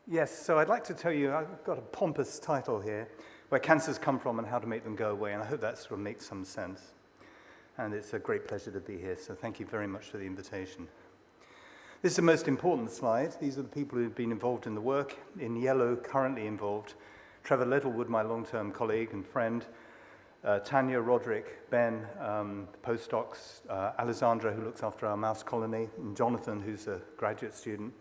Yes, so I'd like to tell you, I've got a pompous title here, where cancers come from and how to make them go away, and I hope that sort of makes some sense. And it's a great pleasure to be here, so thank you very much for the invitation. This is the most important slide. These are the people who've been involved in the work. In yellow, currently involved, Trevor Littlewood, my long-term colleague and friend, Tanya, Roderick, Ben, postdocs, Alessandra, who looks after our mouse colony, and Jonathan, who's a graduate student.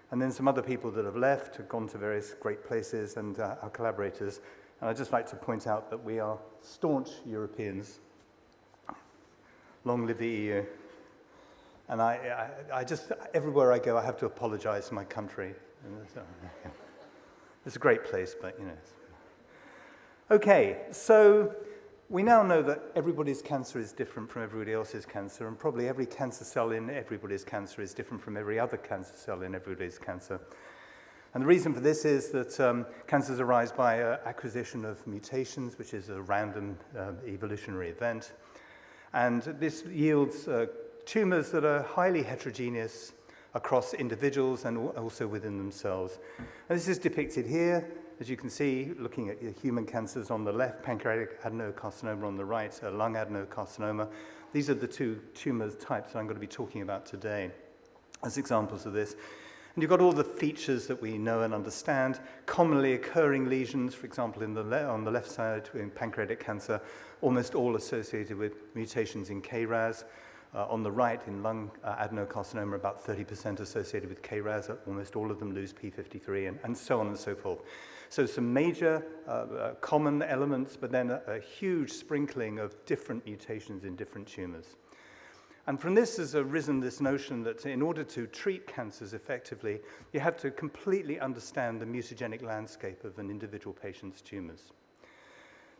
And then some other people that have left, have gone to various great places, and our collaborators. And I'd just like to point out that we are staunch Europeans. Long live the EU. And I just, everywhere I go, I have to apologize to my country. It's a great place, but you know. Okay, so we now know that everybody's cancer is different from everybody else's cancer, and probably every cancer cell in everybody's cancer is different from every other cancer cell in everybody's cancer. And the reason for this is that cancers arise by acquisition of mutations, which is a random evolutionary event. And this yields tumors that are highly heterogeneous across individuals and also within themselves. And this is depicted here. As you can see, looking at human cancers on the left, pancreatic adenocarcinoma on the right, lung adenocarcinoma. These are the two tumor types that I'm going to be talking about today as examples of this. And you've got all the features that we know and understand. Commonly occurring lesions, for example, on the left side in pancreatic cancer, almost all associated with mutations in KRAS. On the right, in lung adenocarcinoma, about 30% associated with KRAS. Almost all of them lose P53, and so on and so forth. So some major common elements, but then a huge sprinkling of different mutations in different tumors. And from this has arisen this notion that in order to treat cancers effectively, you have to completely understand the mutagenic landscape of an individual patient's tumors.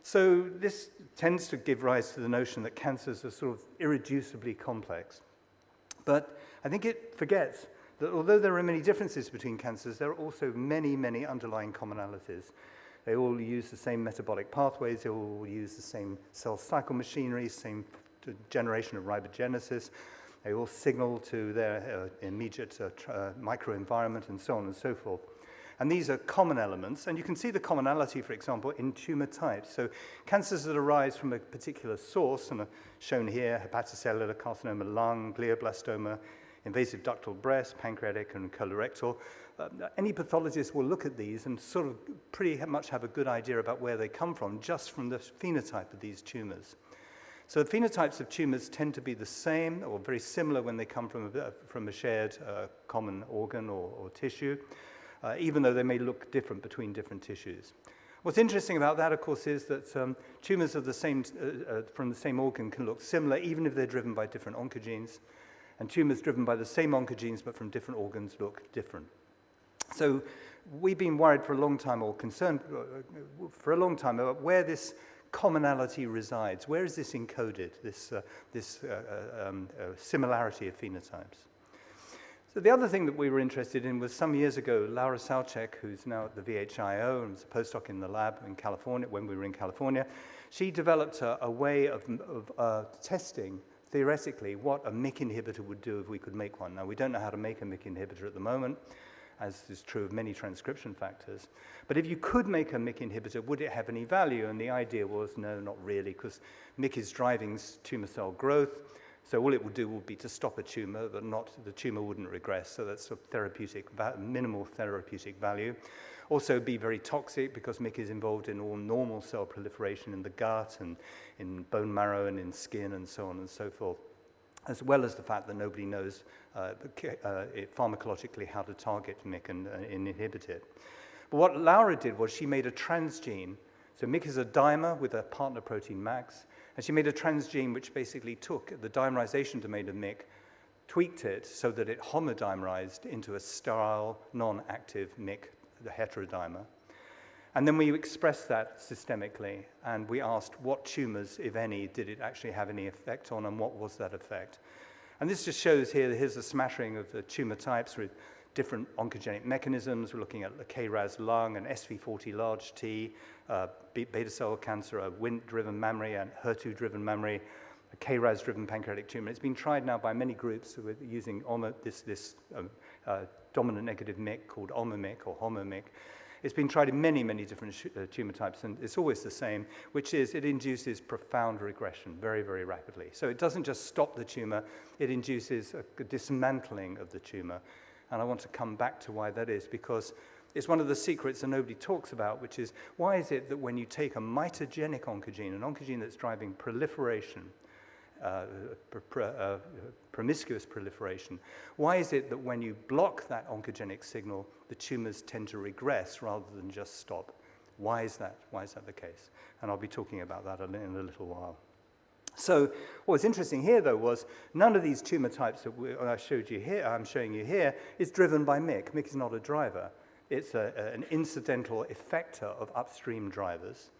So this tends to give rise to the notion that cancers are sort of irreducibly complex. But I think it forgets that although there are many differences between cancers, there are also many, many underlying commonalities. They all use the same metabolic pathways, they all use the same cell cycle machinery, same generation of ribogenesis. They all signal to their immediate microenvironment and so on and so forth. And these are common elements, and you can see the commonality, for example, in tumor types. So cancers that arise from a particular source, and are shown here, hepatocellular carcinoma, lung, glioblastoma, invasive ductal breast, pancreatic, and colorectal. Any pathologist will look at these and sort of pretty much have a good idea about where they come from, just from the phenotype of these tumors. So the phenotypes of tumors tend to be the same or very similar when they come from a shared common organ or tissue. Even though they may look different between different tissues. What's interesting about that, of course, is that tumors of the same, from the same organ can look similar, even if they're driven by different oncogenes, and tumors driven by the same oncogenes but from different organs look different. So we've been worried for a long time, or concerned for a long time, about where this commonality resides. Where is this encoded, this similarity of phenotypes? So the other thing that we were interested in was some years ago, Laura Salchek, who's now at the VHIO and was a postdoc in the lab in California, when we were in California, she developed a way of testing, theoretically, what a MYC inhibitor would do if we could make one. Now, we don't know how to make a MYC inhibitor at the moment, as is true of many transcription factors. But if you could make a MYC inhibitor, would it have any value? And the idea was, no, not really, because MYC is driving tumor cell growth. So all it would do would be to stop a tumor, but the tumor wouldn't regress. So that's a minimal therapeutic value. Also be very toxic because MYC is involved in all normal cell proliferation in the gut and in bone marrow and in skin and so on and so forth, as well as the fact that nobody knows pharmacologically how to target MYC and inhibit it. But what Laura did was she made a transgene. So MYC is a dimer with a partner protein MAX. And she made a transgene which basically took the dimerization domain of MYC, tweaked it so that it homodimerized into a sterile, non-active MYC, the heterodimer. And then we expressed that systemically, and we asked what tumors, if any, did it actually have any effect on, and what was that effect? And this just shows here's a smattering of the tumor types with different oncogenic mechanisms. We're looking at the KRAS lung and SV40 large T, beta cell cancer, a Wnt-driven mammary and HER2-driven mammary, a KRAS-driven pancreatic tumor. It's been tried now by many groups using dominant negative MYC called OMA-MYC or HOMO-MYC. It's been tried in many, many different tumor types, and it's always the same, which is it induces profound regression very, very rapidly. So it doesn't just stop the tumor, it induces a dismantling of the tumor. And I want to come back to why that is, because it's one of the secrets that nobody talks about, which is why is it that when you take a mitogenic oncogene, an oncogene that's driving proliferation, promiscuous proliferation, why is it that when you block that oncogenic signal, the tumors tend to regress rather than just stop? Why is that? Why is that the case? And I'll be talking about that in a little while. So what was interesting here, though, was none of these tumor types that I'm showing you here is driven by MYC. MYC is not a driver. It's an incidental effector of upstream drivers.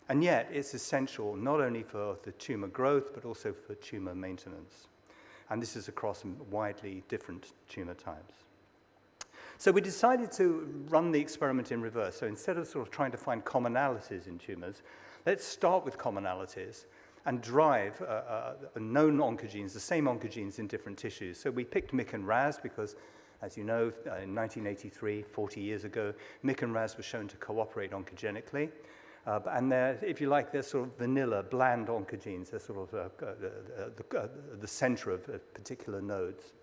And yet, it's essential not only for the tumor growth, but also for tumor maintenance. And this is across widely different tumor types. So we decided to run the experiment in reverse. So instead of sort of trying to find commonalities in tumors, let's start with commonalities and drive known oncogenes, the same oncogenes in different tissues. So we picked MYC and RAS because, as you know, in 1983, 40 years ago, MYC and RAS were shown to cooperate oncogenically. And if you like, they're sort of vanilla, bland oncogenes. They're sort of the center of particular nodes.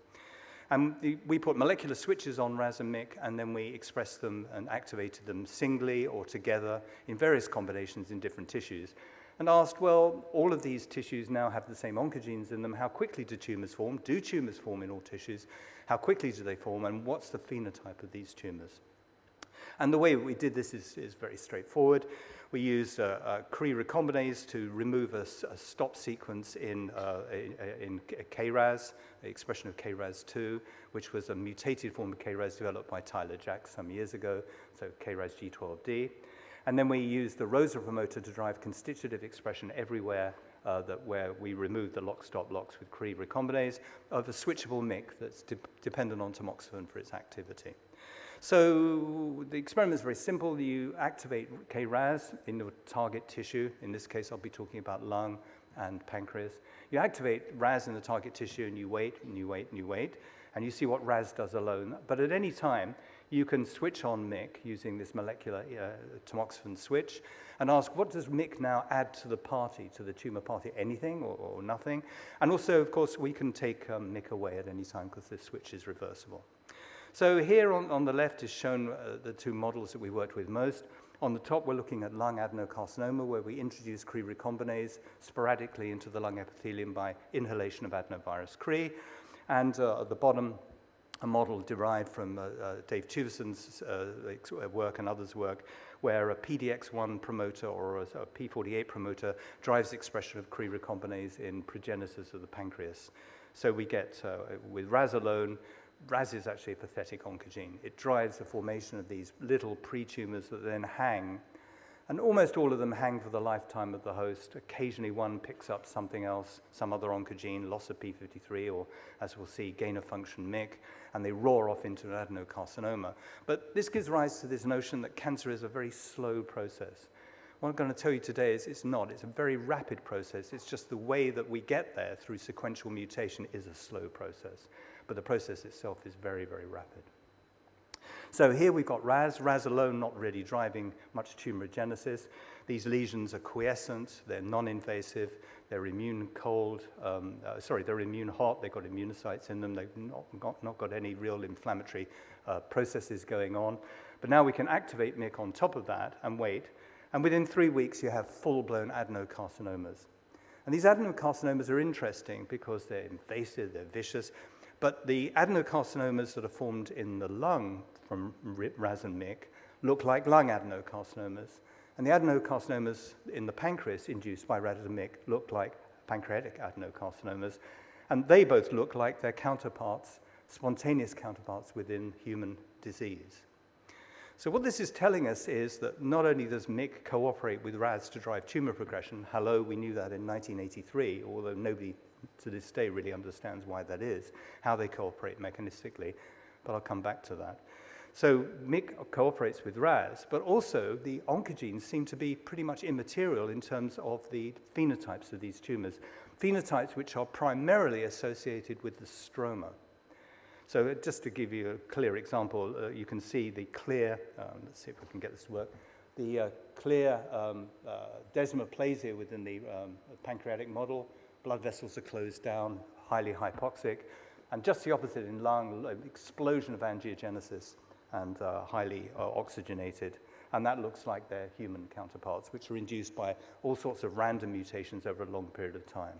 And we put molecular switches on RAS and MYC, and then we expressed them and activated them singly or together in various combinations in different tissues. And asked, well, all of these tissues now have the same oncogenes in them. How quickly do tumors form? Do tumors form in all tissues? How quickly do they form? And what's the phenotype of these tumors? And the way we did this is very straightforward. We used Cre recombinase to remove a stop sequence in KRAS, the expression of KRAS2, which was a mutated form of KRAS developed by Tyler Jack some years ago, so KRAS G12D. And then we used the ROSA promoter to drive constitutive expression everywhere where we removed the lock-stop locks with Cre recombinase of a switchable MYC that's dependent on tamoxifen for its activity. So the experiment is very simple. You activate KRAS in the target tissue. In this case, I'll be talking about lung and pancreas. You activate RAS in the target tissue, and you wait, and you wait, and you wait, and you see what RAS does alone. But at any time, you can switch on MYC using this molecular tamoxifen switch and ask, what does MYC now add to the party, to the tumor party? Anything or nothing? And also, of course, we can take MYC away at any time because this switch is reversible. So here on the left is shown the two models that we worked with most. On the top, we're looking at lung adenocarcinoma, where we introduce Cre recombinase sporadically into the lung epithelium by inhalation of adenovirus Cre. And at the bottom, a model derived from Dave Tuveson's work and others' work, where a PDX1 promoter or a P48 promoter drives expression of Cre recombinase in progenesis of the pancreas. So we get, with RAS alone, RAS is actually a pathetic oncogene. It drives the formation of these little pre-tumors that then hang, and almost all of them hang for the lifetime of the host. Occasionally one picks up something else, some other oncogene, loss of P53, or as we'll see, gain of function MYC, and they roar off into an adenocarcinoma. But this gives rise to this notion that cancer is a very slow process. What I'm going to tell you today is it's not. It's a very rapid process. It's just the way that we get there through sequential mutation is a slow process. But the process itself is very, very rapid. So here we've got RAS alone not really driving much tumorigenesis. These lesions are quiescent, they're non-invasive, they're immune cold, they're immune hot, they've got immunocytes in them, they've not got any real inflammatory processes going on. But now we can activate MYC on top of that and wait, and within 3 weeks you have full-blown adenocarcinomas. And these adenocarcinomas are interesting because they're invasive, they're vicious, but the adenocarcinomas that are formed in the lung from RAS and MYC look like lung adenocarcinomas. And the adenocarcinomas in the pancreas induced by RAS and MYC look like pancreatic adenocarcinomas. And they both look like their counterparts, spontaneous counterparts within human disease. So what this is telling us is that not only does MYC cooperate with RAS to drive tumor progression, hello, we knew that in 1983, although nobody to this day really understands why that is, how they cooperate mechanistically, but I'll come back to that. So MYC cooperates with RAS, but also the oncogenes seem to be pretty much immaterial in terms of the phenotypes of these tumors. phenotypes which are primarily associated with the stroma. So just to give you a clear example, you can see the clear, let's see if we can get this to work, the clear desmoplasia within the pancreatic model. Blood vessels are closed down, highly hypoxic, and just the opposite in lung, explosion of angiogenesis and highly oxygenated. And that looks like their human counterparts, which are induced by all sorts of random mutations over a long period of time.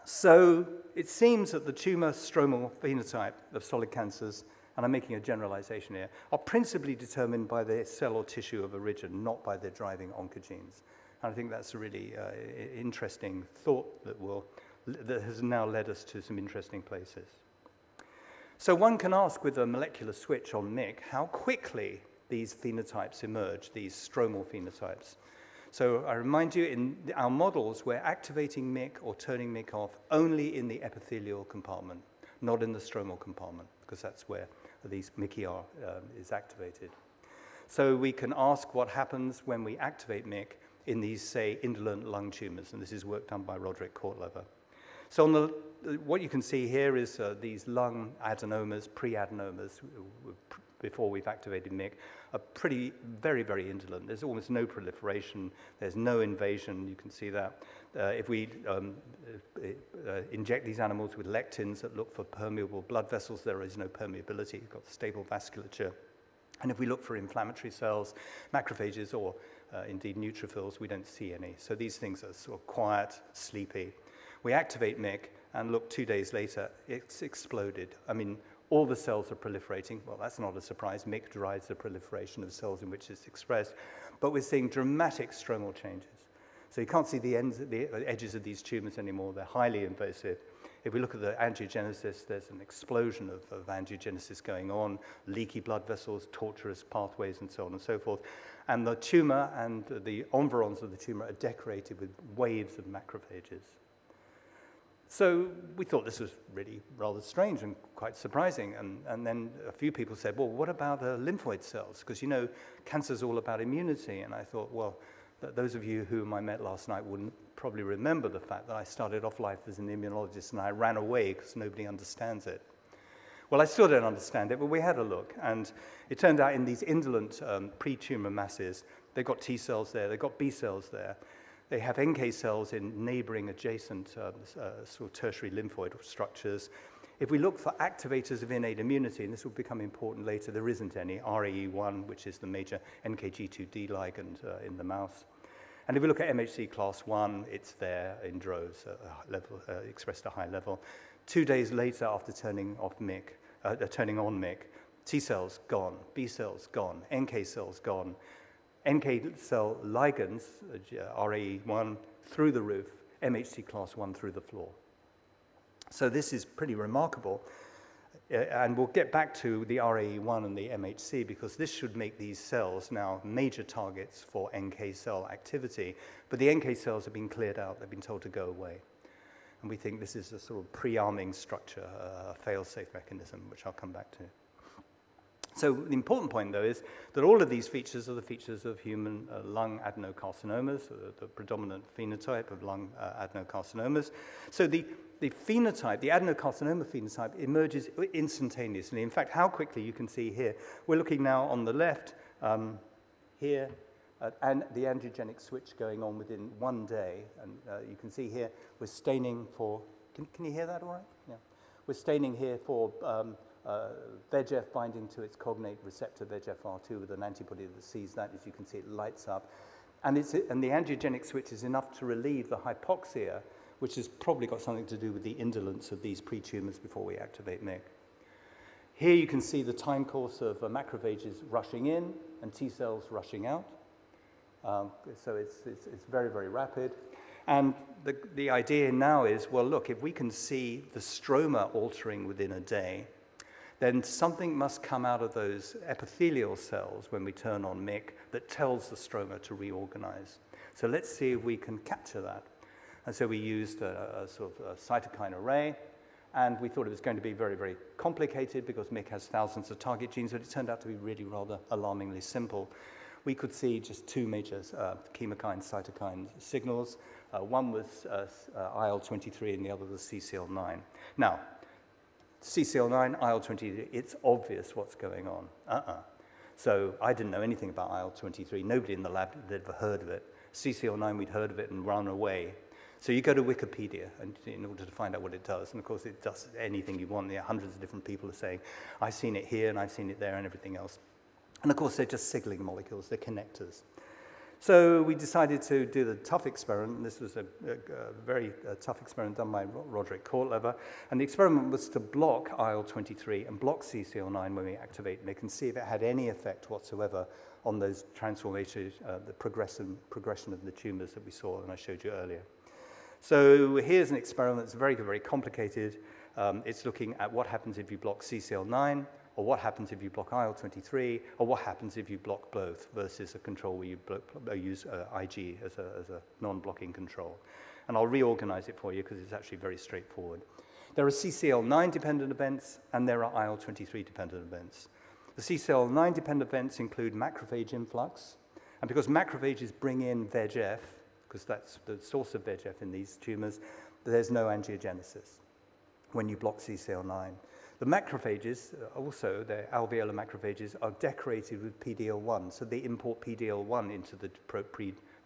So it seems that the tumor stromal phenotype of solid cancers, and I'm making a generalization here, are principally determined by the cell or tissue of origin, not by their driving oncogenes. And I think that's a really interesting thought that has now led us to some interesting places. So one can ask with a molecular switch on MYC how quickly these phenotypes emerge, these stromal phenotypes. So I remind you, in our models, we're activating MYC or turning MYC off only in the epithelial compartment, not in the stromal compartment, because that's where these MYC is activated. So we can ask what happens when we activate MYC in these, say, indolent lung tumors, and this is work done by Roderick Kortlever. So on what you can see here is these lung adenomas, pre-adenomas, before we've activated MYC, are very, very indolent. There's almost no proliferation. There's no invasion. You can see that. If we inject these animals with lectins that look for permeable blood vessels, there is no permeability. You've got stable vasculature. And if we look for inflammatory cells, macrophages, or indeed neutrophils, we don't see any. So these things are sort of quiet, sleepy. We activate MYC, and look, 2 days later, it's exploded. I mean, all the cells are proliferating. Well, that's not a surprise. MYC drives the proliferation of cells in which it's expressed. But we're seeing dramatic stromal changes. So you can't see the edges of these tumors anymore. They're highly invasive. If we look at the angiogenesis, there's an explosion of angiogenesis going on, leaky blood vessels, tortuous pathways, and so on and so forth. And the tumor and the environs of the tumor are decorated with waves of macrophages. So we thought this was really rather strange and quite surprising. And then a few people said, well, what about lymphoid cells? Because, you know, cancer's all about immunity. And I thought, well, those of you whom I met last night wouldn't probably remember the fact that I started off life as an immunologist and I ran away because nobody understands it. Well, I still don't understand it, but we had a look. And it turned out in these indolent pre-tumor masses, they've got T cells there, they've got B cells there. They have NK cells in neighboring adjacent sort of tertiary lymphoid structures. If we look for activators of innate immunity, and this will become important later, there isn't any. RAE1, which is the major NKG2D ligand in the mouse. And if we look at MHC class 1, it's there in droves, expressed at a high level. 2 days later, after turning on MYC, T cells gone, B cells gone, NK cells gone. NK cell ligands, RAE1, through the roof, MHC class 1 through the floor. So this is pretty remarkable. And we'll get back to the RAE1 and the MHC because this should make these cells now major targets for NK cell activity. But the NK cells have been cleared out. They've been told to go away. And we think this is a sort of pre-arming structure, a fail-safe mechanism, which I'll come back to. So the important point, though, is that all of these features are the features of human lung adenocarcinomas, the predominant phenotype of lung adenocarcinomas. So the phenotype, the adenocarcinoma phenotype, emerges instantaneously. In fact, how quickly you can see here. We're looking now on the left here, and the angiogenic switch going on within 1 day. And you can see here we're staining for, can you hear that all right? Yeah. We're staining here for VEGF binding to its cognate receptor, VEGFR2, with an antibody that sees that. As you can see, it lights up. And the angiogenic switch is enough to relieve the hypoxia, which has probably got something to do with the indolence of these pre-tumors before we activate MYC. Here you can see the time course of macrophages rushing in and T cells rushing out. So it's very, very rapid. And the idea now is, well, look, if we can see the stroma altering within a day, then something must come out of those epithelial cells when we turn on MYC that tells the stroma to reorganize. So let's see if we can capture that. And so we used a sort of a cytokine array, and we thought it was going to be very, very complicated because MYC has thousands of target genes, but it turned out to be really rather alarmingly simple. We could see just two major chemokine cytokine signals, One was IL-23 and the other was CCL9. Now, CCL9, IL-23, it's obvious what's going on. So I didn't know anything about IL-23. Nobody in the lab had ever heard of it. CCL9, we'd heard of it and run away. So you go to Wikipedia and in order to find out what it does. And of course, it does anything you want. Hundreds of different people are saying, I've seen it here and I've seen it there and everything else. And of course, they're just signaling molecules. They're connectors. So we decided to do the tough experiment. This was a very tough experiment done by Roderick Kortlever. And the experiment was to block IL-23 and block CCL9 when we activate MYC and see if it had any effect whatsoever on those transformations, the progression of the tumors that we saw and I showed you earlier. So here's an experiment that's very, very complicated. It's looking at what happens if you block CCL9, or what happens if you block IL-23, or what happens if you block both versus a control where you use IG as a non-blocking control. And I'll reorganize it for you because it's actually very straightforward. There are CCL9-dependent events, and there are IL-23-dependent events. The CCL9-dependent events include macrophage influx, and because macrophages bring in VEGF, because that's the source of VEGF in these tumors, there's no angiogenesis when you block CCL9. The macrophages, also, the alveolar macrophages, are decorated with PD-L1, so they import PD-L1 into the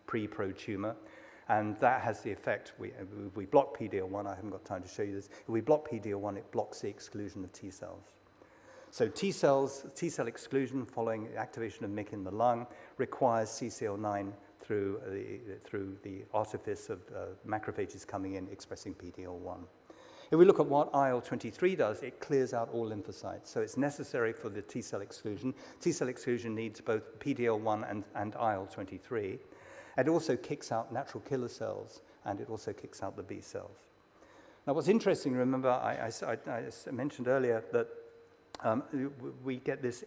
pre-pro-tumor, and that has the effect. We block PD-L1, I haven't got time to show you this. If we block PD-L1, it blocks the exclusion of T cells. So T cell exclusion following activation of MYC in the lung requires CCL9 through the artifice of macrophages coming in expressing PD-L1. If we look at what IL-23 does, it clears out all lymphocytes. So it's necessary for the T cell exclusion. T cell exclusion needs both PD-L1 and IL-23. It also kicks out natural killer cells, and it also kicks out the B cells. Now, what's interesting, remember, I mentioned earlier that we get this,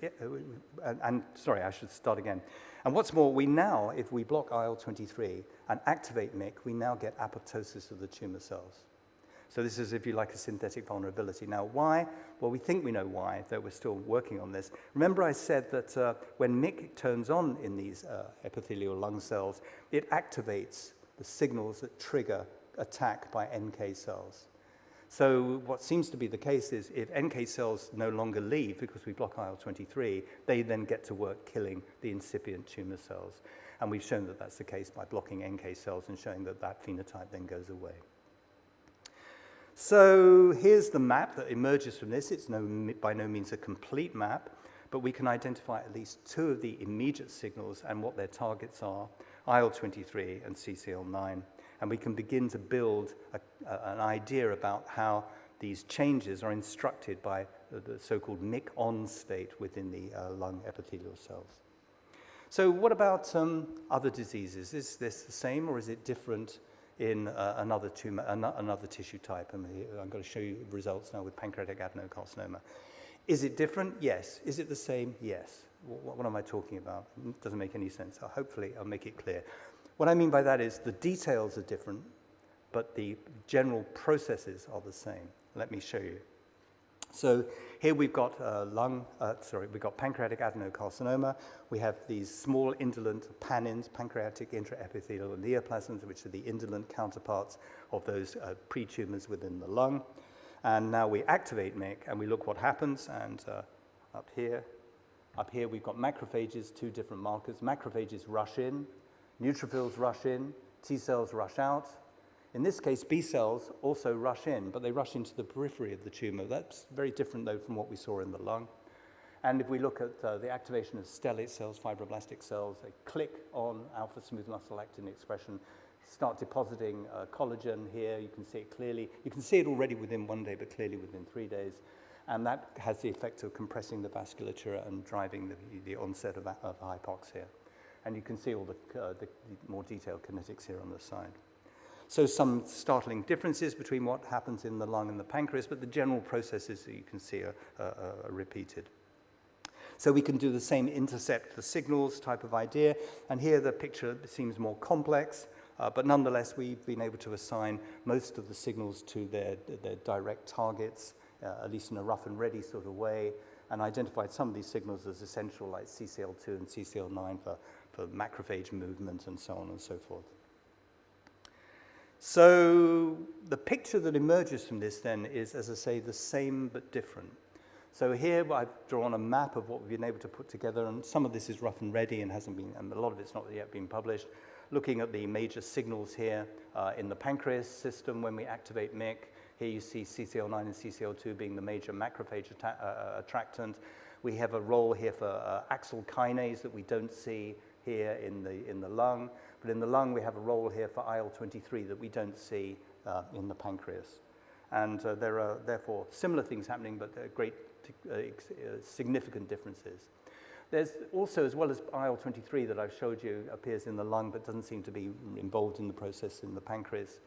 and sorry, I should start again. And what's more, we now, if we block IL-23 and activate MYC, we now get apoptosis of the tumor cells. So this is, if you like, a synthetic vulnerability. Now, why? Well, we think we know why, though we're still working on this. Remember I said that when MYC turns on in these epithelial lung cells, it activates the signals that trigger attack by NK cells. So what seems to be the case is if NK cells no longer leave because we block IL-23, they then get to work killing the incipient tumor cells. And we've shown that that's the case by blocking NK cells and showing that that phenotype then goes away. So here's the map that emerges from this. It's by no means a complete map, but we can identify at least two of the immediate signals and what their targets are, IL-23 and CCL9. And we can begin to build an idea about how these changes are instructed by the so-called MYC-on state within the lung epithelial cells. So what about other diseases? Is this the same or is it different in another tumor, another tissue type? And I'm going to show you results now with pancreatic adenocarcinoma. Is it different? Yes. Is it the same? Yes. What am I talking about? It doesn't make any sense. Hopefully I'll make it clear. What I mean by that is the details are different, but the general processes are the same. Let me show you. So here we've got we've got pancreatic adenocarcinoma. We have these small indolent pannins, pancreatic intraepithelial neoplasms, which are the indolent counterparts of those pre-tumors within the lung. And now we activate MYC and we look what happens. And up here we've got macrophages, two different markers. Macrophages rush in, neutrophils rush in, T cells rush out. In this case, B cells also rush in, but they rush into the periphery of the tumor. That's very different, though, from what we saw in the lung. And if we look at the activation of stellate cells, fibroblastic cells, they click on alpha smooth muscle actin expression, start depositing collagen here. You can see it clearly. You can see it already within 1 day, but clearly within 3 days. And that has the effect of compressing the vasculature and driving the onset of hypoxia. And you can see all the more detailed kinetics here on the side. So some startling differences between what happens in the lung and the pancreas, but the general processes that you can see are repeated. So we can do the same intercept the signals type of idea, and here the picture seems more complex, but nonetheless we've been able to assign most of the signals to their direct targets, at least in a rough and ready sort of way, and identified some of these signals as essential, like CCL2 and CCL9 for macrophage movement and so on and so forth. So the picture that emerges from this then is, as I say, the same but different. So here I've drawn a map of what we've been able to put together, and some of this is rough and ready and hasn't been, and a lot of it's not yet been published. Looking at the major signals here in the pancreas system when we activate MYC. Here you see CCL9 and CCL2 being the major macrophage attractant. We have a role here for axyl kinase that we don't see here in the lung. But in the lung, we have a role here for IL-23 that we don't see in the pancreas. And there are, therefore, similar things happening, but great significant differences. There's also, as well as IL-23 that I've showed you, appears in the lung, but doesn't seem to be involved in the process in the pancreas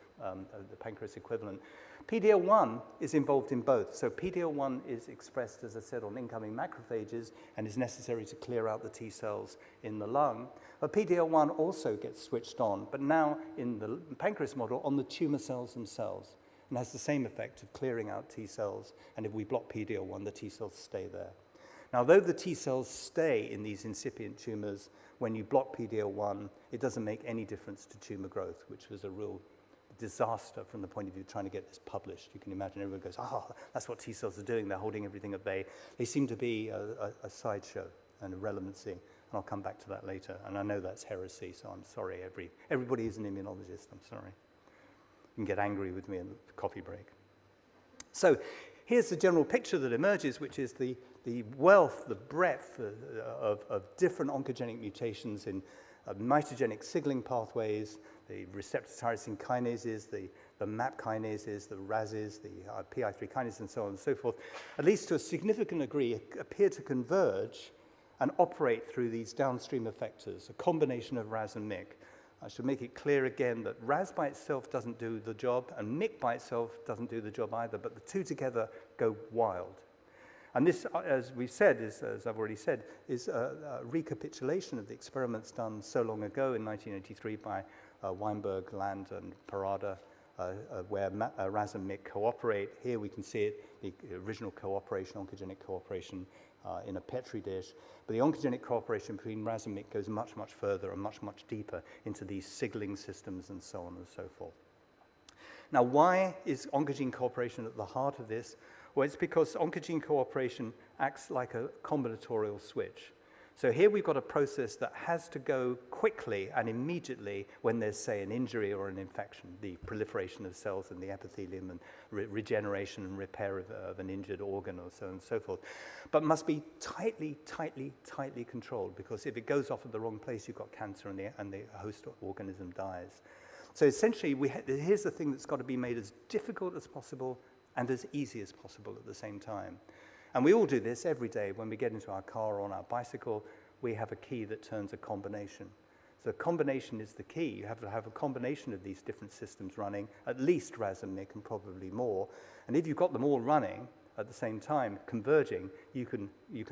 equivalent. PD-L1 is involved in both. So PD-L1 is expressed, as I said, on incoming macrophages and is necessary to clear out the T cells in the lung. But PD-L1 also gets switched on, but now in the pancreas model on the tumor cells themselves, and has the same effect of clearing out T cells. And if we block PD-L1, the T cells stay there. Now, though the T cells stay in these incipient tumors, when you block PD-L1, it doesn't make any difference to tumor growth, which was a real disaster from the point of view of trying to get this published. You can imagine everyone goes, oh, that's what T cells are doing. They're holding everything at bay. They seem to be a sideshow and irrelevancy, and I'll come back to that later. And I know that's heresy, so I'm sorry. Everybody is an immunologist. I'm sorry. You can get angry with me in the coffee break. So here's the general picture that emerges, which is the wealth, the breadth of different oncogenic mutations in mitogenic signaling pathways, the receptor tyrosine kinases, the MAP kinases, the RASes, the PI3 kinases, and so on and so forth, at least to a significant degree, appear to converge and operate through these downstream effectors, a combination of RAS and MYC. I should make it clear again that RAS by itself doesn't do the job, and MYC by itself doesn't do the job either, but the two together go wild. And this, as we've said, as I've already said, is a recapitulation of the experiments done so long ago in 1983 by Weinberg, Land, and Parada, where RAS and MYC cooperate. Here we can see it, the original cooperation, oncogenic cooperation in a Petri dish. But the oncogenic cooperation between RAS and MYC goes much, much further and much, much deeper into these signaling systems and so on and so forth. Now, why is oncogene cooperation at the heart of this? Well, it's because oncogene cooperation acts like a combinatorial switch. So here we've got a process that has to go quickly and immediately when there's, say, an injury or an infection, the proliferation of cells in the epithelium and regeneration and repair of an injured organ or so on and so forth, but must be tightly controlled, because if it goes off at the wrong place, you've got cancer and the host organism dies. So essentially, here's the thing that's got to be made as difficult as possible and as easy as possible at the same time. And we all do this every day. When we get into our car or on our bicycle, we have a key that turns a combination. So combination is the key. You have to have a combination of these different systems running, at least RAS and MYC, and probably more. And if you've got them all running at the same time, converging, you can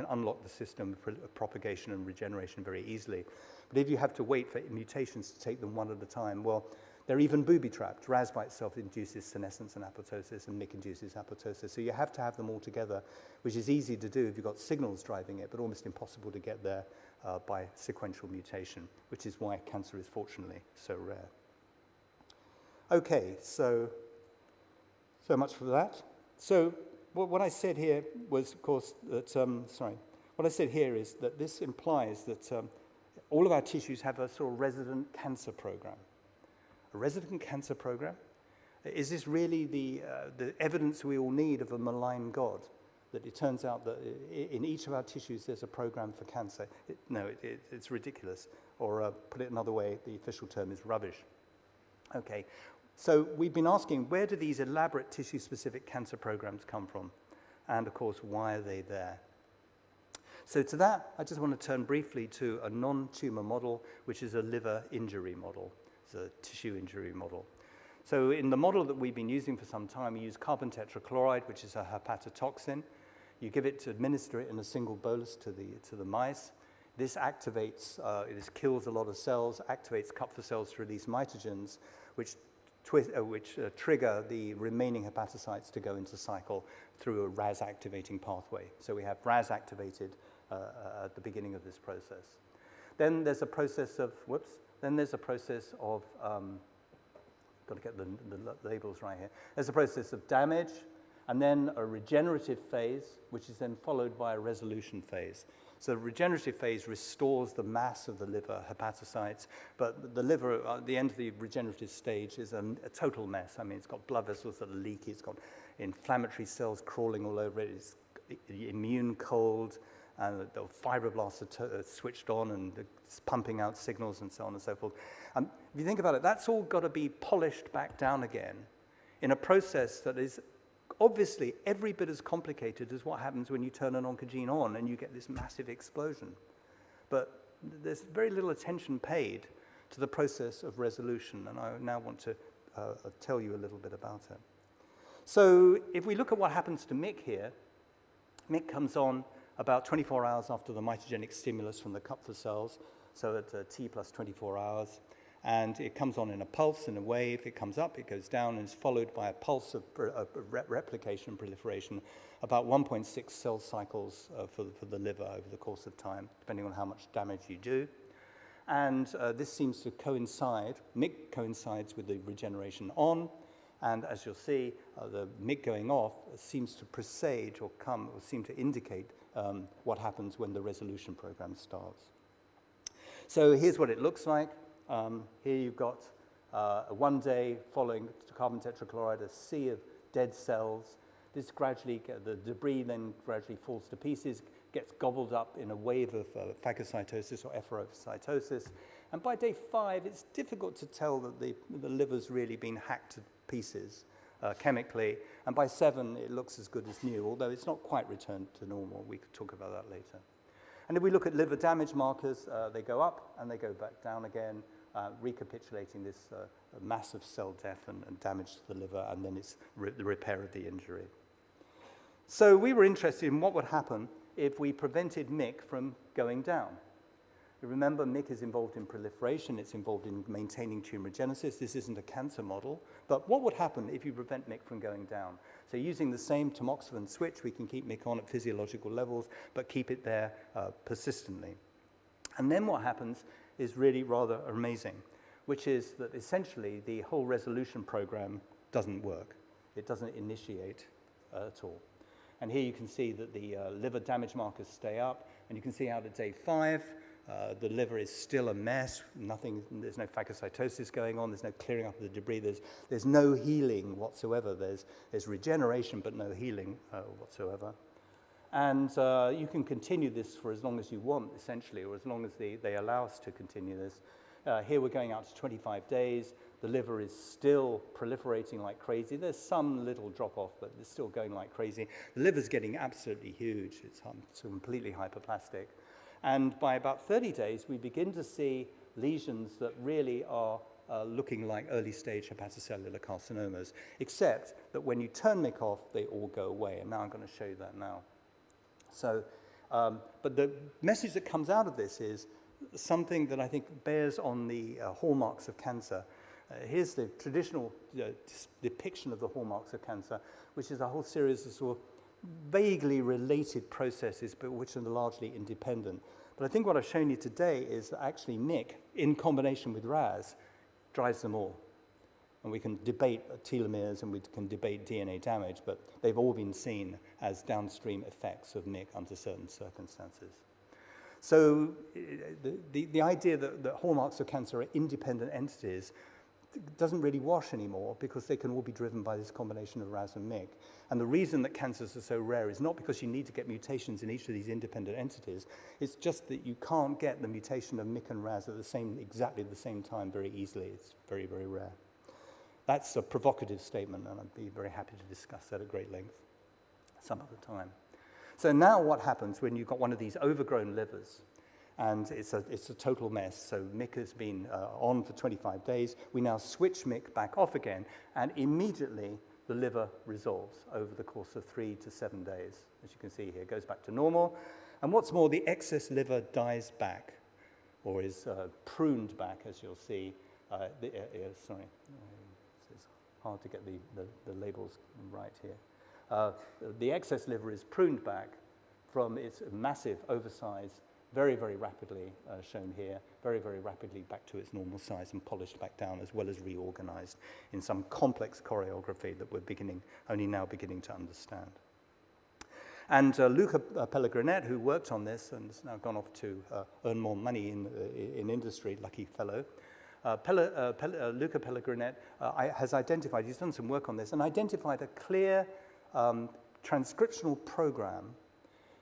unlock the system of propagation and regeneration very easily. But if you have to wait for mutations to take them one at a time, well, they're even booby-trapped. RAS by itself induces senescence and apoptosis, and MYC induces apoptosis. So you have to have them all together, which is easy to do if you've got signals driving it, but almost impossible to get there by sequential mutation, which is why cancer is fortunately so rare. Okay, so much for that. So what I said here was, of course, that, what I said here is that this implies that all of our tissues have a sort of resident cancer program. A resident cancer program? Is this really the evidence we all need of a malign God? That it turns out that in each of our tissues there's a program for cancer? It's ridiculous. Or put it another way, the official term is rubbish. Okay, so we've been asking, where do these elaborate tissue-specific cancer programs come from? And of course, why are they there? So to that, I just want to turn briefly to a non-tumor model, which is a liver injury model. It's a tissue injury model. So in the model that we've been using for some time, we use carbon tetrachloride, which is a hepatotoxin. You give it to administer it in a single bolus to the mice. This activates, it kills a lot of cells, activates Kupffer cells to release mitogens, which trigger the remaining hepatocytes to go into cycle through a RAS activating pathway. So we have RAS activated at the beginning of this process. Then there's a process of, got to get the labels right here. There's a process of damage, and then a regenerative phase, which is then followed by a resolution phase. So the regenerative phase restores the mass of the liver hepatocytes, but the liver, at the end of the regenerative stage, is a total mess. I mean, it's got blood vessels that are leaky, it's got inflammatory cells crawling all over it, it's immune cold, and the fibroblasts are switched on and it's pumping out signals and so on and so forth. If you think about it, that's all got to be polished back down again in a process that is obviously every bit as complicated as what happens when you turn an oncogene on and you get this massive explosion. But there's very little attention paid to the process of resolution, and I now want to tell you a little bit about it. So if we look at what happens to MYC here, MYC comes on about 24 hours after the mitogenic stimulus from the Kupffer cells, so at T plus 24 hours. And it comes on in a pulse, in a wave. It comes up, it goes down, and is followed by a pulse of replication, proliferation, about 1.6 cell cycles for the liver over the course of time, depending on how much damage you do. And this seems to coincide, MYC coincides with the regeneration on, and as you'll see, the MYC going off seems to presage or seem to indicate what happens when the resolution program starts. So here's what it looks like. Here you've got one day following carbon tetrachloride, a sea of dead cells. This gradually, the debris then gradually falls to pieces, gets gobbled up in a wave of phagocytosis or efferocytosis. And by day 5, it's difficult to tell that the liver's really been hacked to pieces chemically. And by 7, it looks as good as new, although it's not quite returned to normal. We could talk about that later. And if we look at liver damage markers, they go up and they go back down again, recapitulating this massive cell death and damage to the liver, and then it's the repair of the injury. So we were interested in what would happen if we prevented MYC from going down. Remember, MYC is involved in proliferation, it's involved in maintaining tumorigenesis. This isn't a cancer model, but what would happen if you prevent MYC from going down? So using the same tamoxifen switch, we can keep MYC on at physiological levels, but keep it there persistently. And then what happens is really rather amazing, which is that essentially the whole resolution program doesn't work. It doesn't initiate at all. And here you can see that the liver damage markers stay up, and you can see out at day 5, the liver is still a mess. There's no phagocytosis going on. There's no clearing up of the debris. There's no healing whatsoever. There's regeneration, but no healing whatsoever. And you can continue this for as long as you want, essentially, or as long as they allow us to continue this. Here we're going out to 25 days. The liver is still proliferating like crazy. There's some little drop-off, but it's still going like crazy. The liver's getting absolutely huge. It's completely hyperplastic. And by about 30 days, we begin to see lesions that really are looking like early-stage hepatocellular carcinomas, except that when you turn MYC off, they all go away. And now I'm going to show you that now. So, but the message that comes out of this is something that I think bears on the hallmarks of cancer. Here's the traditional depiction of the hallmarks of cancer, which is a whole series of sort of vaguely related processes, but which are largely independent. But I think what I've shown you today is that actually MYC, in combination with RAS, drives them all. And we can debate telomeres and we can debate DNA damage, but they've all been seen as downstream effects of MYC under certain circumstances. So the idea that hallmarks of cancer are independent entities doesn't really wash anymore, because they can all be driven by this combination of RAS and MYC. And the reason that cancers are so rare is not because you need to get mutations in each of these independent entities. It's just that you can't get the mutation of MYC and RAS at exactly the same time very easily. It's very, very rare. That's a provocative statement, and I'd be very happy to discuss that at great length some other time. So now what happens when you've got one of these overgrown livers? And it's a total mess. So MYC has been on for 25 days. We now switch MYC back off again, and immediately the liver resolves over the course of 3 to 7 days. As you can see here, it goes back to normal. And what's more, the excess liver dies back, or is pruned back, as you'll see. Sorry, it's hard to get the labels right here. The excess liver is pruned back from its massive, oversized very, very rapidly shown here, very, very rapidly back to its normal size and polished back down, as well as reorganized in some complex choreography that we're only now beginning to understand. And Luca Pellegrinet, who worked on this and has now gone off to earn more money in industry, lucky fellow, Luca Pellegrinet has identified, he's done some work on this, and identified a clear transcriptional program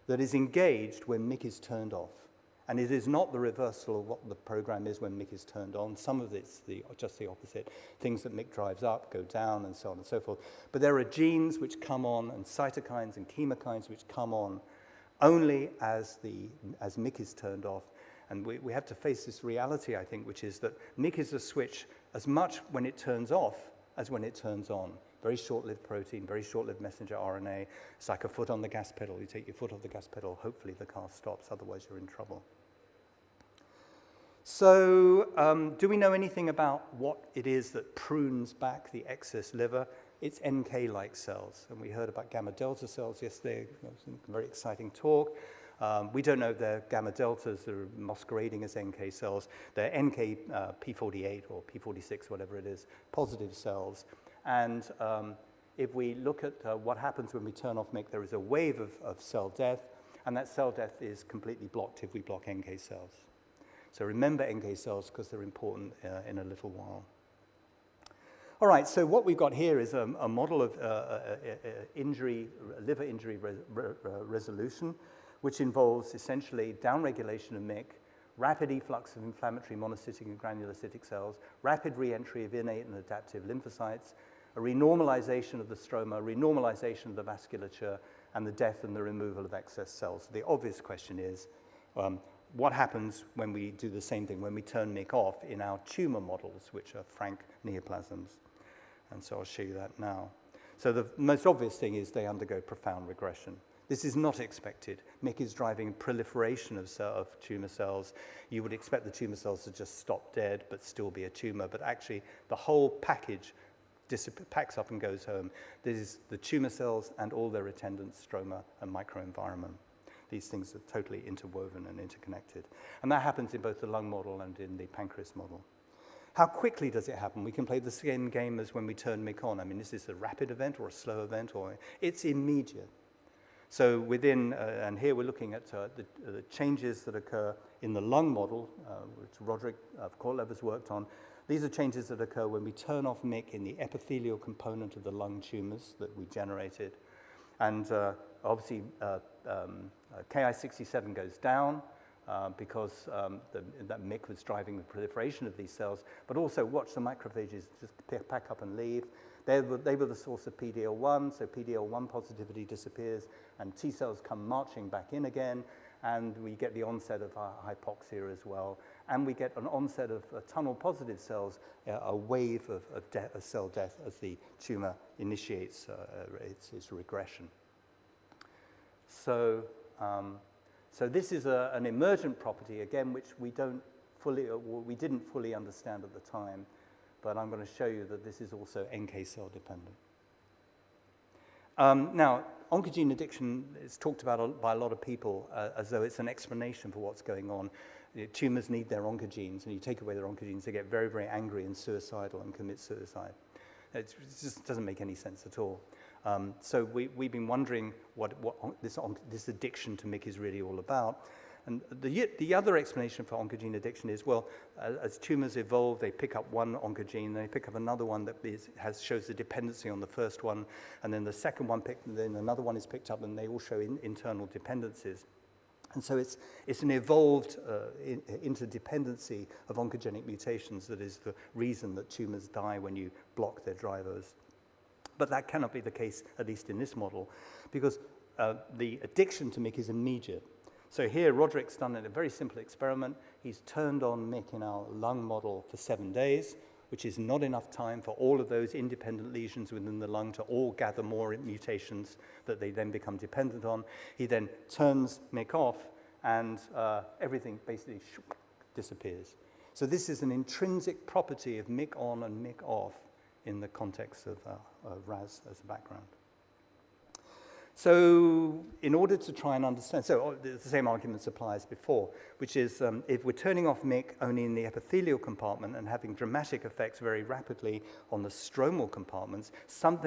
that is engaged when MYC is turned off. And it is not the reversal of what the program is when MYC is turned on. Some of it's just the opposite. Things that MYC drives up go down and so on and so forth. But there are genes which come on and cytokines and chemokines which come on only as MYC is turned off. And we have to face this reality, I think, which is that MYC is a switch as much when it turns off as when it turns on. Very short-lived protein, very short-lived messenger RNA. It's like a foot on the gas pedal. You take your foot off the gas pedal, hopefully the car stops, otherwise you're in trouble. So do we know anything about what it is that prunes back the excess liver? It's NK-like cells, and we heard about gamma delta cells yesterday. It was a very exciting talk. We don't know if they're gamma deltas that are masquerading as NK cells. They're NK P48 or P46, whatever it is, positive cells. And if we look at what happens when we turn off MYC, there is a wave of cell death, and that cell death is completely blocked if we block NK cells. So remember NK cells because they're important in a little while. All right, so what we've got here is a model of liver injury resolution, which involves essentially downregulation of MYC, rapid efflux of inflammatory monocytic and granulocytic cells, rapid re-entry of innate and adaptive lymphocytes, a renormalization of the stroma, renormalization of the vasculature, and the death and the removal of excess cells. The obvious question is, what happens when we do the same thing, when we turn MYC off in our tumor models, which are frank neoplasms? And so I'll show you that now. So the most obvious thing is they undergo profound regression. This is not expected. MYC is driving proliferation of tumor cells. You would expect the tumor cells to just stop dead but still be a tumor, but actually the whole package packs up and goes home. This is the tumor cells and all their attendant stroma and microenvironment. These things are totally interwoven and interconnected. And that happens in both the lung model and in the pancreas model. How quickly does it happen? We can play the same game as when we turn MYC on. I mean, is this a rapid event or a slow event? Or it's immediate. So within, and here we're looking at the changes that occur in the lung model, which Roderick Kortlev has worked on. These are changes that occur when we turn off MYC in the epithelial component of the lung tumors that we generated. And obviously, Ki-67 goes down because that MYC was driving the proliferation of these cells. But also, watch the macrophages just pack up and leave. They were the source of PD-L1, so PD-L1 positivity disappears, and T cells come marching back in again, and we get the onset of hypoxia as well. And we get an onset of tunnel-positive cells, a wave of cell death as the tumor initiates its regression. So this is an emergent property, again, which we didn't fully understand at the time, but I'm going to show you that this is also NK cell dependent. Now, oncogene addiction is talked about by a lot of people as though it's an explanation for what's going on. Tumors need their oncogenes, and you take away their oncogenes, they get very, very angry and suicidal and commit suicide. It just doesn't make any sense at all. So we've been wondering what this addiction to MYC is really all about. And the other explanation for oncogene addiction is, well, as tumors evolve, they pick up one oncogene, they pick up another one that shows the dependency on the first one, and then the second one then another one is picked up, and they all show internal dependencies. And so it's an evolved interdependency of oncogenic mutations that is the reason that tumors die when you block their drivers. But that cannot be the case, at least in this model, because the addiction to MYC is immediate. So here, Roderick's done a very simple experiment. He's turned on MYC in our lung model for 7 days, which is not enough time for all of those independent lesions within the lung to all gather more mutations that they then become dependent on. He then turns MYC off, and everything basically disappears. So this is an intrinsic property of MYC on and MYC off in the context of RAS as a background. So in order to try and understand, so the same arguments apply as before, which is if we're turning off MYC only in the epithelial compartment and having dramatic effects very rapidly on the stromal compartments, some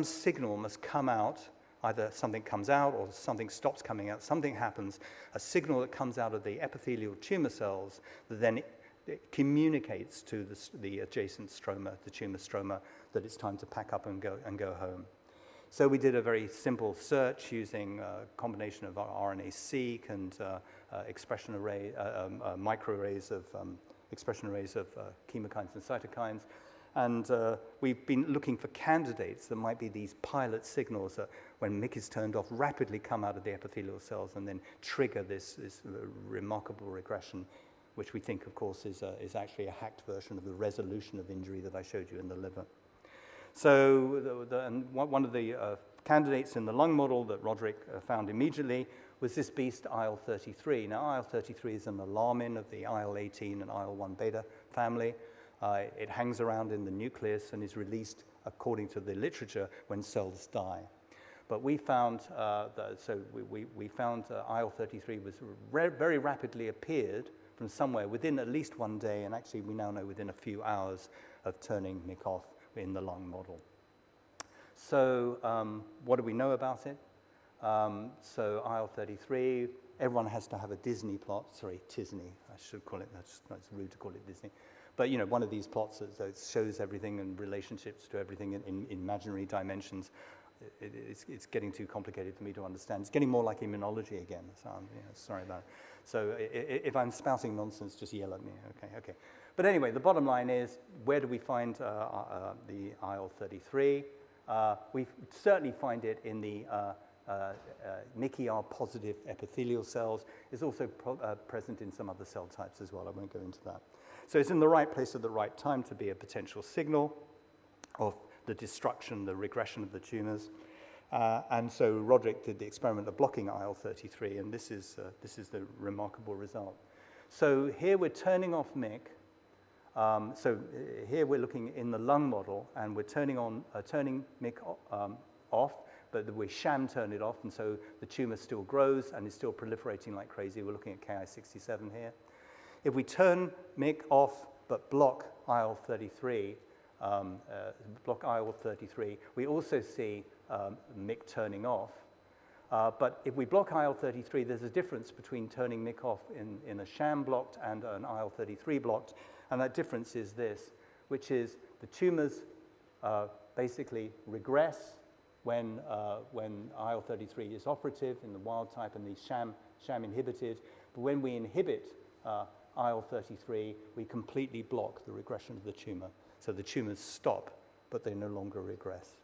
signal must come out, either something comes out or something stops coming out, something happens, a signal that comes out of the epithelial tumor cells that then it communicates to the adjacent stroma, the tumor stroma, that it's time to pack up and go home. So we did a very simple search using a combination of RNA-seq and expression array, microarrays of expression arrays of chemokines and cytokines. And we've been looking for candidates that might be these pilot signals that, when MYC is turned off, rapidly come out of the epithelial cells and then trigger this remarkable regression, which we think, of course, is actually a hacked version of the resolution of injury that I showed you in the liver. So one of the candidates in the lung model that Roderick found immediately was this beast IL-33. Now, IL-33 is an alarmin of the IL-18 and IL-1 beta family. It hangs around in the nucleus and is released, according to the literature, when cells die. But we found we found IL-33 was very rapidly appeared from somewhere within at least 1 day, and actually we now know within a few hours of turning MYC off in the lung model. So what do we know about it? So IL-33, everyone has to have a Disney plot. Sorry, Tisney, I should call it. That's rude to call it Disney. But you know, one of these plots that shows everything and relationships to everything in imaginary dimensions. It's getting too complicated for me to understand. It's getting more like immunology again. So I'm sorry about it. So if I'm spouting nonsense, just yell at me. Okay. But anyway, the bottom line is, where do we find the IL-33? We certainly find it in the MYC-ER positive epithelial cells. It's also present in some other cell types as well. I won't go into that. So it's in the right place at the right time to be a potential signal of the destruction, the regression of the tumors. And so Roderick did the experiment of blocking IL-33, and this is the remarkable result. So here we're turning off MYC. So here we're looking in the lung model, and we're turning MYC off, but we sham turn it off, and so the tumor still grows and is still proliferating like crazy. We're looking at Ki-67 here. If we turn MYC off but block IL-33, we also see MYC turning off. But if we block IL-33, there's a difference between turning MYC off in a sham blocked and an IL-33 blocked, and that difference is this, which is the tumors basically regress when IL-33 is operative in the wild type and the sham inhibited. But when we inhibit IL-33, we completely block the regression of the tumor. So the tumors stop, but they no longer regress.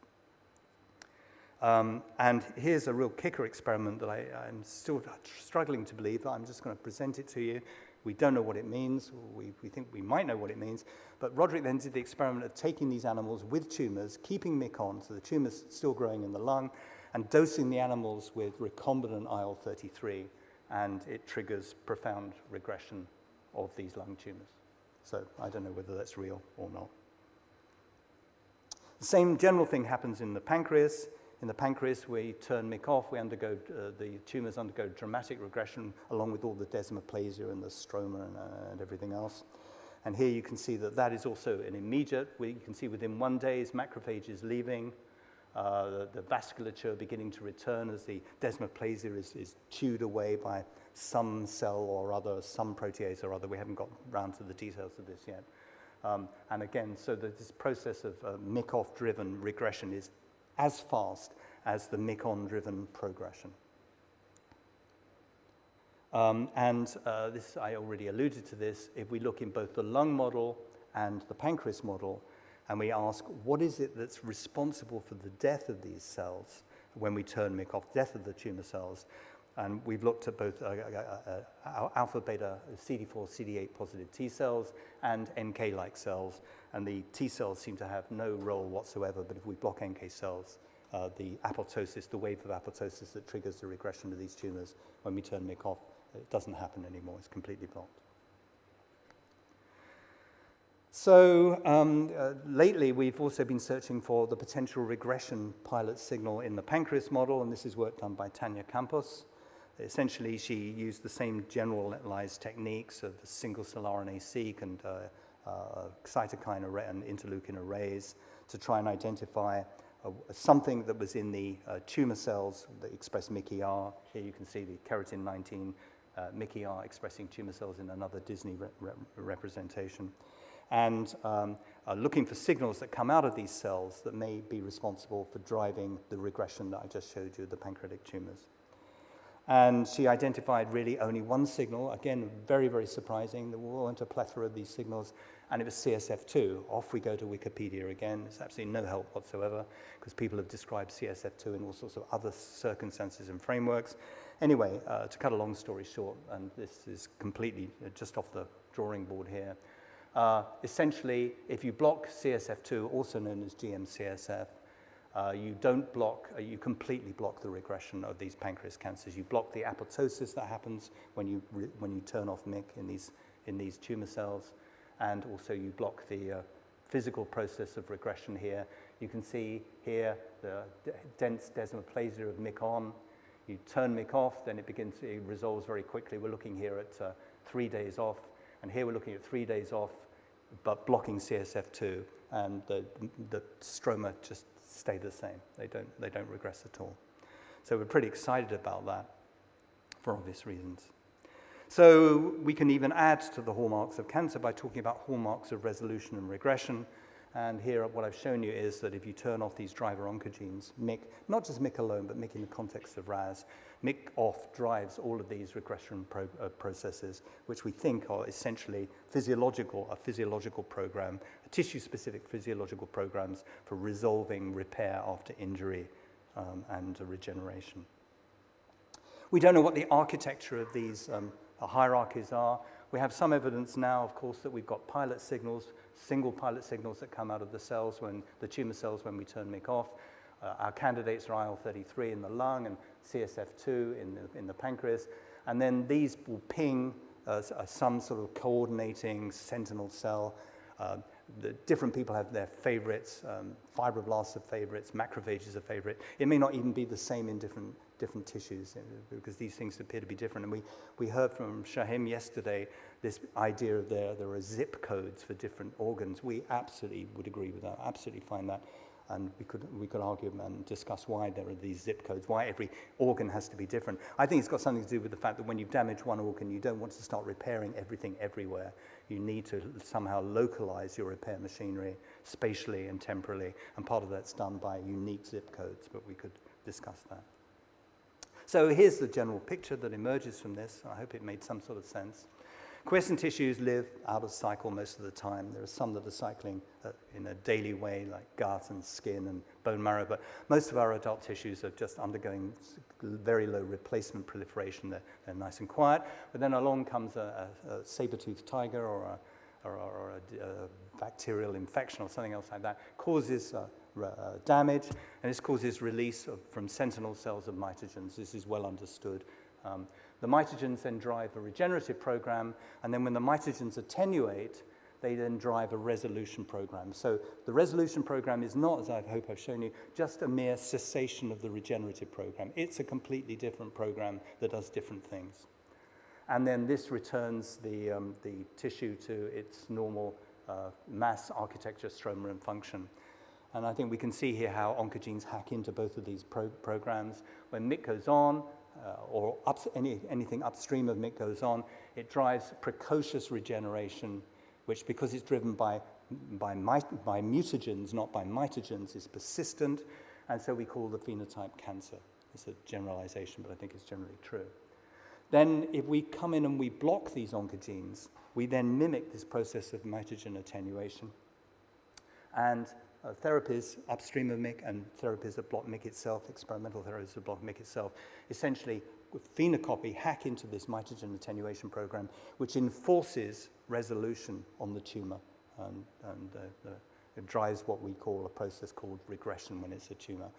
And here's a real kicker experiment that I'm still struggling to believe, but I'm just going to present it to you. We don't know what it means. We think we might know what it means. But Roderick then did the experiment of taking these animals with tumors, keeping MYC on, so the tumor's still growing in the lung, and dosing the animals with recombinant IL-33, and it triggers profound regression of these lung tumors. So I don't know whether that's real or not. The same general thing happens in the pancreas. In the pancreas, we turn MYC off. The tumors undergo dramatic regression along with all the desmoplasia and the stroma and everything else. And here you can see that is also an immediate. You can see within 1 day, macrophages leaving, the vasculature beginning to return as the desmoplasia is chewed away by some cell or other, some protease or other. We haven't got round to the details of this yet. And again, so this process of MYC-off-driven regression is as fast as the MYC-on-driven progression. This, I already alluded to this, if we look in both the lung model and the pancreas model, and we ask, what is it that's responsible for the death of these cells when we turn MYC off, death of the tumor cells? And we've looked at both alpha, beta, CD4, CD8 positive T cells and NK-like cells. And the T cells seem to have no role whatsoever, but if we block NK cells, the apoptosis, the wave of apoptosis that triggers the regression of these tumors, when we turn MYC off, it doesn't happen anymore. It's completely blocked. So lately, we've also been searching for the potential regression pilot signal in the pancreas model, and this is work done by Tanya Campos. Essentially, she used the same generalized techniques of single-cell RNA-seq and cytokine array and interleukin arrays to try and identify something that was in the tumor cells that express MIC-ER. Here you can see the keratin 19 MIC-ER expressing tumor cells in another Disney representation. And looking for signals that come out of these cells that may be responsible for driving the regression that I just showed you, the pancreatic tumors. And she identified really only one signal, again, very, very surprising. There weren't a plethora of these signals, and it was CSF2. Off we go to Wikipedia again. There's absolutely no help whatsoever, because people have described CSF2 in all sorts of other circumstances and frameworks. Anyway, to cut a long story short, and this is completely just off the drawing board here, essentially, if you block CSF2, also known as GM-CSF, you don't block, you completely block the regression of these pancreas cancers. You block the apoptosis that happens when you turn off MYC in these tumor cells, and also you block the physical process of regression here. You can see here the dense desmoplasia of MYC on. You turn MYC off, then it resolves very quickly. We're looking here at 3 days off, and here we're looking at 3 days off, but blocking CSF2, and the stroma just stay the same. They don't regress at all. So we're pretty excited about that for obvious reasons. So we can even add to the hallmarks of cancer by talking about hallmarks of resolution and regression. And here what I've shown you is that if you turn off these driver oncogenes, MYC, not just MYC alone, but MYC in the context of RAS, MYC off drives all of these regression processes, which we think are essentially a physiological program, a tissue-specific physiological programs for resolving repair after injury and regeneration. We don't know what the architecture of these hierarchies are. We have some evidence now, of course, that we've got pilot signals, single pilot signals that come out of the cells, the tumor cells, when we turn MYC off. Our candidates are IL-33 in the lung and CSF2 in the pancreas. And then these will ping some sort of coordinating sentinel cell. The different people have their favorites. Fibroblasts are favorites. Macrophages are favorite. It may not even be the same in different tissues, because these things appear to be different. And we heard from Shahim yesterday this idea of there are zip codes for different organs. We absolutely would agree with that, absolutely find that. And we could argue and discuss why there are these zip codes, why every organ has to be different. I think it's got something to do with the fact that when you've damaged one organ, you don't want to start repairing everything everywhere. You need to somehow localize your repair machinery spatially and temporally, and part of that's done by unique zip codes, but we could discuss that. So here's the general picture that emerges from this. I hope it made some sort of sense. Quiescent tissues live out of cycle most of the time. There are some that are cycling in a daily way, like gut and skin and bone marrow, but most of our adult tissues are just undergoing very low replacement proliferation. They're nice and quiet, but then along comes a saber-toothed tiger or a bacterial infection or something else like that, causes damage, and this causes release from sentinel cells of mitogens. This is well understood. The mitogens then drive a regenerative program, and then when the mitogens attenuate, they then drive a resolution program. So the resolution program is not, as I hope I've shown you, just a mere cessation of the regenerative program. It's a completely different program that does different things. And then this returns the tissue to its normal mass architecture, stroma, and function. And I think we can see here how oncogenes hack into both of these programs. When MYC goes on, or anything upstream of MYC goes on, it drives precocious regeneration, which, because it's driven by mutagens, not by mitogens, is persistent, and so we call the phenotype cancer. It's a generalization, but I think it's generally true. Then if we come in and we block these oncogenes, we then mimic this process of mitogen attenuation. And therapies upstream of MYC and therapies that block MYC itself, experimental therapies that block MYC itself, essentially phenocopy, hack into this mitogen attenuation program, which enforces resolution on the tumor, and it drives what we call a process called regression when it's a tumor.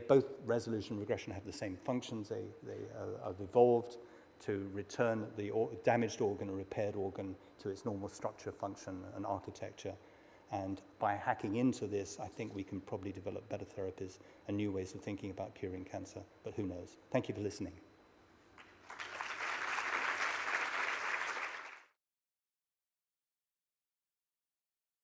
Both resolution and regression have the same functions. They have evolved to return the damaged organ or repaired organ to its normal structure, function, and architecture. And by hacking into this, I think we can probably develop better therapies and new ways of thinking about curing cancer, but who knows? Thank you for listening.